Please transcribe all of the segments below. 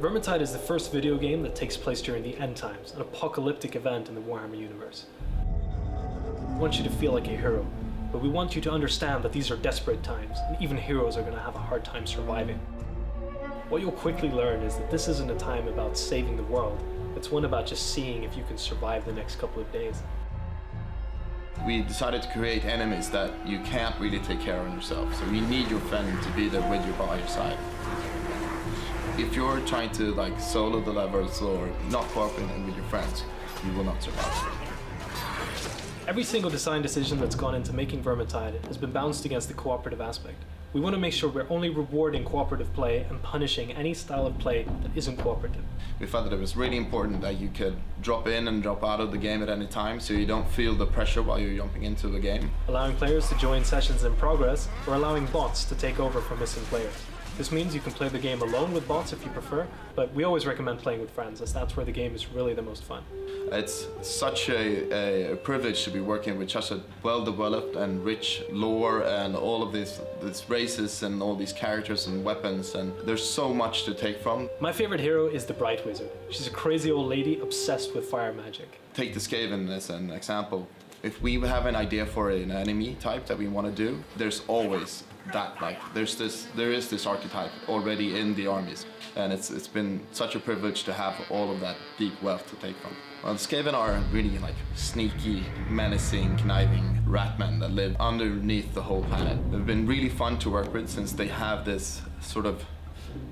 Vermintide is the first video game that takes place during the end times, an apocalyptic event in the Warhammer universe. We want you to feel like a hero, but we want you to understand that these are desperate times, and even heroes are going to have a hard time surviving. What you'll quickly learn is that this isn't a time about saving the world, it's one about just seeing if you can survive the next couple of days. We decided to create enemies that you can't really take care of yourself, so you need your friend to be there with you by your side. If you're trying to solo the levels or not cooperating with your friends, you will not survive. Every single design decision that's gone into making Vermintide has been balanced against the cooperative aspect. We want to make sure we're only rewarding cooperative play and punishing any style of play that isn't cooperative. We felt that it was really important that you could drop in and drop out of the game at any time, so you don't feel the pressure while you're jumping into the game. Allowing players to join sessions in progress, or allowing bots to take over for missing players. This means you can play the game alone with bots if you prefer, but we always recommend playing with friends, as that's where the game is really the most fun. It's such a privilege to be working with such a well-developed and rich lore and all of these races and all these characters and weapons, and there's so much to take from. My favorite hero is the Bright Wizard. She's a crazy old lady obsessed with fire magic. Take the Skaven as an example. If we have an idea for an enemy type that we want to do, there's always that, there is this archetype already in the armies, and it's been such a privilege to have all of that deep wealth to take from. Well, the Skaven are really sneaky, menacing, conniving ratmen that live underneath the whole planet. They've been really fun to work with since they have this sort of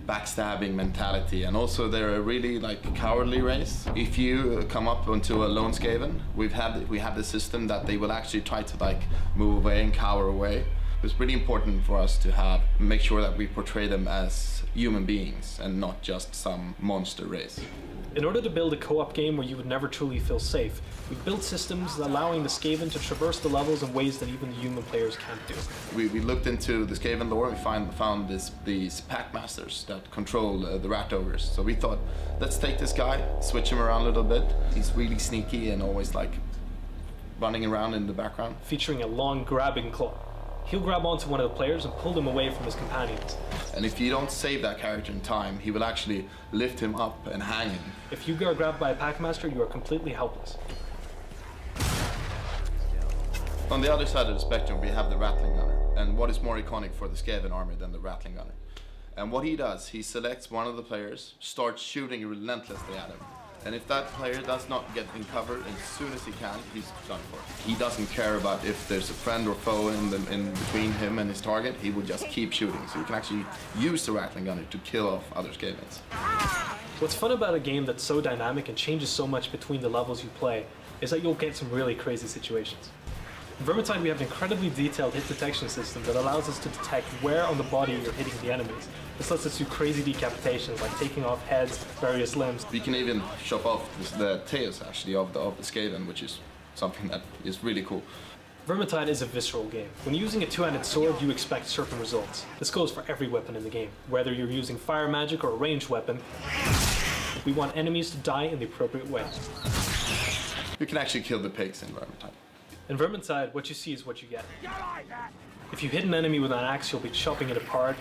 backstabbing mentality, and also they're a really cowardly race. If you come up onto a lone Skaven, we have the system that they will actually try to move away and cower away. It's really important for us to make sure that we portray them as human beings and not just some monster race. In order to build a co-op game where you would never truly feel safe, we've built systems allowing the Skaven to traverse the levels in ways that even the human players can't do. We looked into the Skaven lore and we found these pack masters that control the rat ogres. So we thought, let's take this guy, switch him around a little bit. He's really sneaky and always running around in the background. Featuring a long grabbing claw. He'll grab onto one of the players and pull them away from his companions. And if you don't save that character in time, he will actually lift him up and hang him. If you are grabbed by a packmaster, you are completely helpless. On the other side of the spectrum, we have the Rattling Gunner. And what is more iconic for the Skaven army than the Rattling Gunner? And what he does, he selects one of the players, starts shooting relentlessly at him. And if that player does not get in cover as soon as he can, he's done for. He doesn't care about if there's a friend or foe in between him and his target. He will just keep shooting. So you can actually use the Rattling Gunner to kill off other Skavens. What's fun about a game that's so dynamic and changes so much between the levels you play is that you'll get some really crazy situations. In Vermintide, we have an incredibly detailed hit detection system that allows us to detect where on the body you're hitting the enemies. This lets us do crazy decapitations, like taking off heads, various limbs. We can even chop off the tails, actually, of the Skaven, which is something that is really cool. Vermintide is a visceral game. When using a two-handed sword, you expect certain results. This goes for every weapon in the game. Whether you're using fire magic or a ranged weapon, we want enemies to die in the appropriate way. You can actually kill the pigs in Vermintide. In Vermintide, what you see is what you get. If you hit an enemy with an axe, you'll be chopping it apart,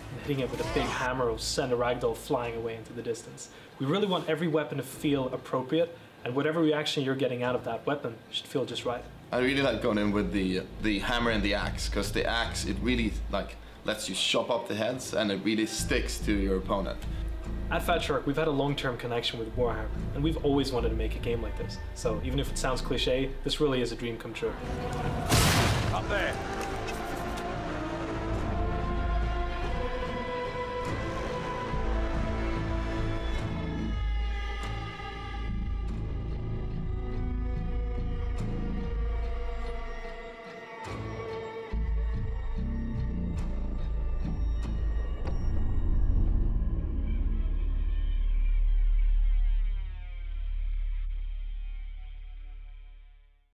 and hitting it with a big hammer will send a ragdoll flying away into the distance. We really want every weapon to feel appropriate, and whatever reaction you're getting out of that weapon should feel just right. I really like going in with the hammer and the axe, because the axe, it really lets you chop up the heads, and it really sticks to your opponent. At Fatshark, we've had a long-term connection with Warhammer, and we've always wanted to make a game like this. So even if it sounds cliche, this really is a dream come true. Up there!